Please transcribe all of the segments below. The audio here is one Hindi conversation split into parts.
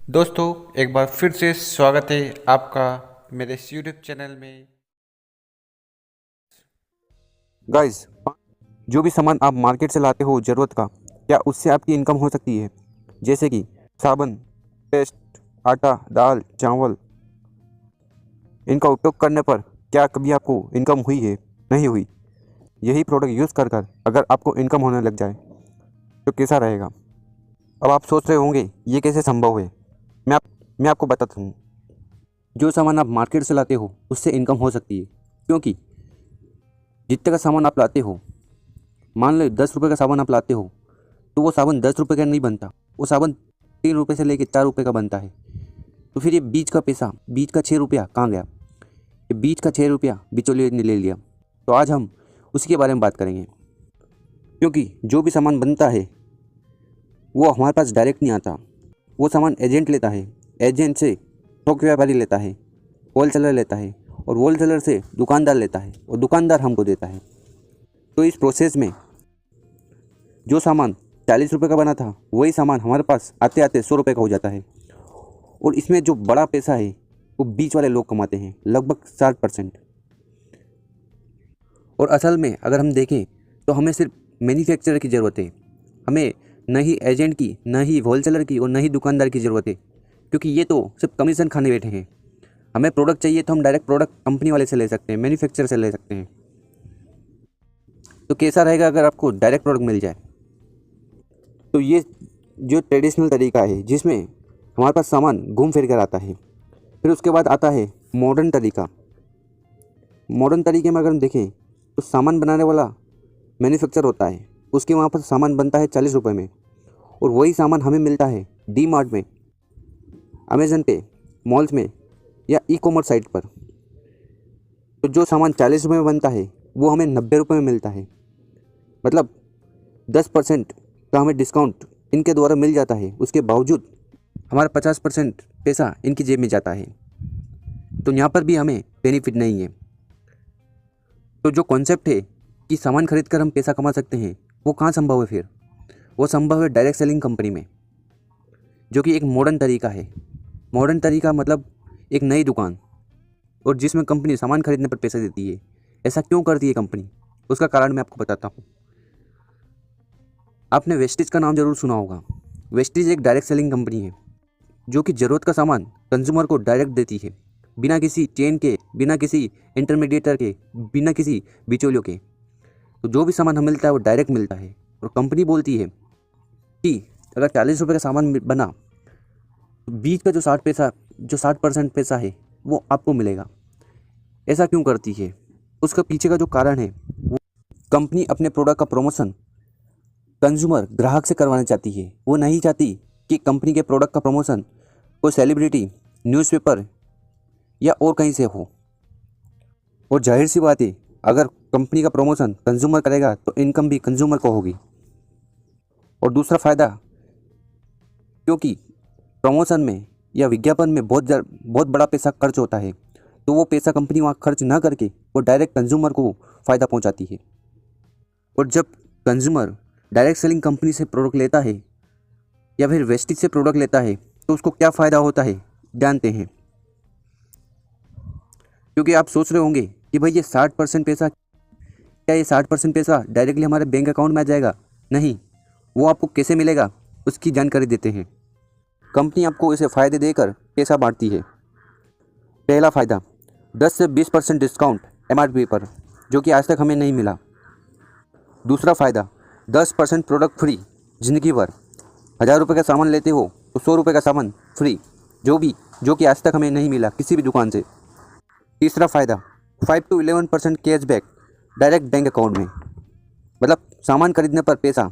दोस्तों, एक बार फिर से स्वागत है आपका मेरे इस यूट्यूब चैनल में। गाइस, जो भी सामान आप मार्केट से लाते हो ज़रूरत का, क्या उससे आपकी इनकम हो सकती है? जैसे कि साबुन, पेस्ट, आटा, दाल, चावल। इनका उपयोग करने पर क्या कभी आपको इनकम हुई है? नहीं हुई। यही प्रोडक्ट यूज़ कर कर अगर आपको इनकम होने लग जाए तो कैसा रहेगा? अब आप सोच रहे होंगे ये कैसे संभव है। मैं आप मैं आपको बताता हूँ। जो सामान आप मार्केट से लाते हो उससे इनकम हो सकती है, क्योंकि जितने का सामान आप लाते हो, मान लो 10 रुपये का सामान आप लाते हो, तो वो साबुन 10 रुपये का नहीं बनता। वो साबुन 3 रुपये से लेकर 4 रुपये का बनता है। तो फिर ये बीच का पैसा, बीच का 6 रुपया कहाँ गया? ये बीच का 6 रुपया बिचौलिए ने ले लिया। तो आज हम उसी के बारे में बात करेंगे, क्योंकि जो भी सामान बनता है वो हमारे पास डायरेक्ट नहीं आता। वो सामान एजेंट लेता है, एजेंट से थोक व्यापारी लेता है, होलसेलर लेता है, और होलसेलर से दुकानदार लेता है, और दुकानदार हमको देता है। तो इस प्रोसेस में जो सामान 40 रुपये का बना था वही सामान हमारे पास आते आते 100 रुपये का हो जाता है। और इसमें जो बड़ा पैसा है वो बीच वाले लोग कमाते हैं, लगभग 60%। और असल में अगर हम देखें तो हमें सिर्फ मैन्युफैक्चरर की ज़रूरत है। हमें न ही एजेंट की, न ही होलसेलर की, और न ही दुकानदार की ज़रूरत है, क्योंकि ये तो सिर्फ कमीशन खाने बैठे हैं। हमें प्रोडक्ट चाहिए तो हम डायरेक्ट प्रोडक्ट कंपनी वाले से ले सकते हैं, मैन्युफैक्चरर से ले सकते हैं। तो कैसा रहेगा अगर आपको डायरेक्ट प्रोडक्ट मिल जाए? तो ये जो ट्रेडिशनल तरीका है जिसमें हमारे पास सामान घूम फिर कर आता है। फिर उसके बाद आता है मॉडर्न तरीका। मॉडर्न तरीके में अगर हम देखें तो सामान बनाने वाला मैन्युफैक्चर होता है, उसके वहाँ पर सामान बनता है 40 रुपये में, और वही सामान हमें मिलता है डी मार्ट में, अमेज़न पे, मॉल्स में, या ई कॉमर्स साइट पर। तो जो सामान 40 रुपये में बनता है वो हमें 90 रुपये में मिलता है। मतलब 10% का हमें डिस्काउंट इनके द्वारा मिल जाता है। उसके बावजूद हमारा 50% पैसा इनकी जेब में जाता है। तो यहाँ पर भी हमें बेनिफिट नहीं है। तो जो कॉन्सेप्ट है कि सामान खरीद कर हम पैसा कमा सकते हैं, वो कहाँ संभव है फिर? वो संभव है डायरेक्ट सेलिंग कंपनी में, जो कि एक मॉडर्न तरीका है। मॉडर्न तरीका मतलब एक नई दुकान, और जिसमें कंपनी सामान खरीदने पर पैसा देती है। ऐसा क्यों करती है कंपनी? उसका कारण मैं आपको बताता हूँ। आपने वेस्टेज का नाम जरूर सुना होगा। वेस्टेज एक डायरेक्ट सेलिंग कंपनी है, जो कि ज़रूरत का सामान कंज्यूमर को डायरेक्ट देती है, बिना किसी चेन के, बिना किसी इंटरमीडिएटर के, बिना किसी बिचौलियों के। तो जो भी सामान हमें मिलता है वो डायरेक्ट मिलता है। और कंपनी बोलती है कि अगर 40 रुपये का सामान बना तो बीच का जो 60% पैसा है वो आपको मिलेगा। ऐसा क्यों करती है? उसका पीछे का जो कारण है, वो कंपनी अपने प्रोडक्ट का प्रमोशन कंज्यूमर, ग्राहक से करवाना चाहती है। वो नहीं चाहती कि कंपनी के प्रोडक्ट का प्रमोशन कोई सेलिब्रिटी, न्यूज़पेपर या और कहीं से हो। और जाहिर सी बात है, अगर कंपनी का प्रमोशन कंज्यूमर करेगा तो इनकम भी कंज्यूमर को होगी। और दूसरा फ़ायदा, क्योंकि प्रमोशन में या विज्ञापन में बहुत बड़ा पैसा खर्च होता है, तो वो पैसा कंपनी वहाँ खर्च ना करके वो डायरेक्ट कंज्यूमर को फ़ायदा पहुँचाती है। और जब कंज्यूमर डायरेक्ट सेलिंग कंपनी से प्रोडक्ट लेता है या फिर वेस्टेज से प्रोडक्ट लेता है, तो उसको क्या फ़ायदा होता है जानते हैं? क्योंकि आप सोच रहे होंगे कि भाई ये 60% पैसा, क्या ये 60% पैसा डायरेक्टली हमारे बैंक अकाउंट में आ जाएगा? नहीं। वो आपको कैसे मिलेगा उसकी जानकारी देते हैं। कंपनी आपको इसे फ़ायदे देकर पैसा बांटती है। पहला फ़ायदा, 10 से 20% डिस्काउंट एमआरपी पर, जो कि आज तक हमें नहीं मिला। दूसरा फ़ायदा, 10% प्रोडक्ट फ्री ज़िंदगी भर। 1000 रुपये का सामान लेते हो तो 100 रुपये का सामान फ्री, जो कि आज तक हमें नहीं मिला किसी भी दुकान से। तीसरा फ़ायदा, 5 to 11% cashback direct bank account में, मतलब सामान खरीदने पर पैसा।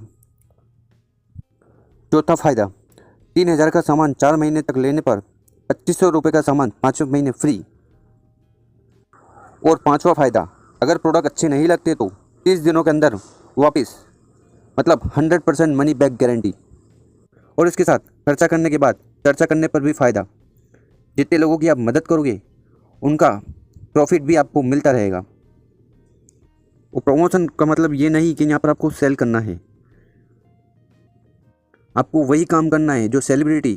चौथा फ़ायदा, 3000 का सामान 4 महीने तक लेने पर 2500 रुपये का सामान 5 महीने फ्री। और पांचवा फ़ायदा, अगर प्रोडक्ट अच्छे नहीं लगते तो 30 दिनों के अंदर वापस, मतलब 100% मनी बैक गारंटी। और इसके साथ खर्चा करने के बाद चर्चा करने पर भी फ़ायदा। जितने लोगों की आप मदद करोगे उनका प्रॉफिट भी आपको मिलता रहेगा। और प्रमोशन का मतलब ये नहीं कि यहाँ पर आपको सेल करना है। आपको वही काम करना है जो सेलिब्रिटी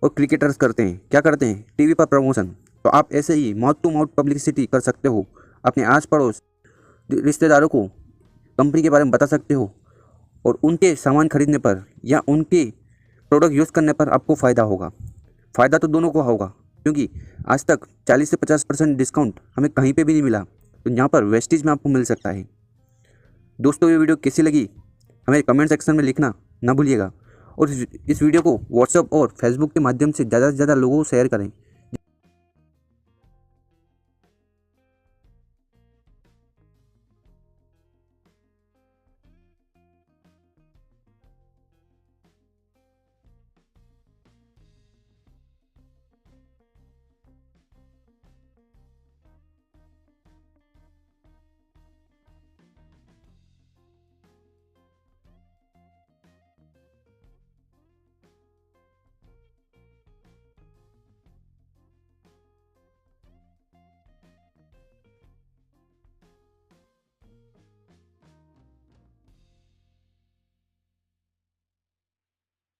और क्रिकेटर्स करते हैं, क्या करते हैं, टीवी पर प्रमोशन। तो आप ऐसे ही माउथ टू माउथ पब्लिसिटी कर सकते हो, अपने आस पड़ोस रिश्तेदारों को कंपनी के बारे में बता सकते हो, और उनके सामान खरीदने पर या उनके प्रोडक्ट यूज़ करने पर आपको फ़ायदा होगा। फ़ायदा तो दोनों को होगा, क्योंकि आज तक 40 से 50% डिस्काउंट हमें कहीं पे भी नहीं मिला, तो यहाँ पर वेस्टेज में आपको मिल सकता है। दोस्तों, ये वीडियो कैसी लगी हमें कमेंट सेक्शन में लिखना ना भूलिएगा, और इस वीडियो को व्हाट्सएप और फेसबुक के माध्यम से ज़्यादा से ज़्यादा लोगों को शेयर करें,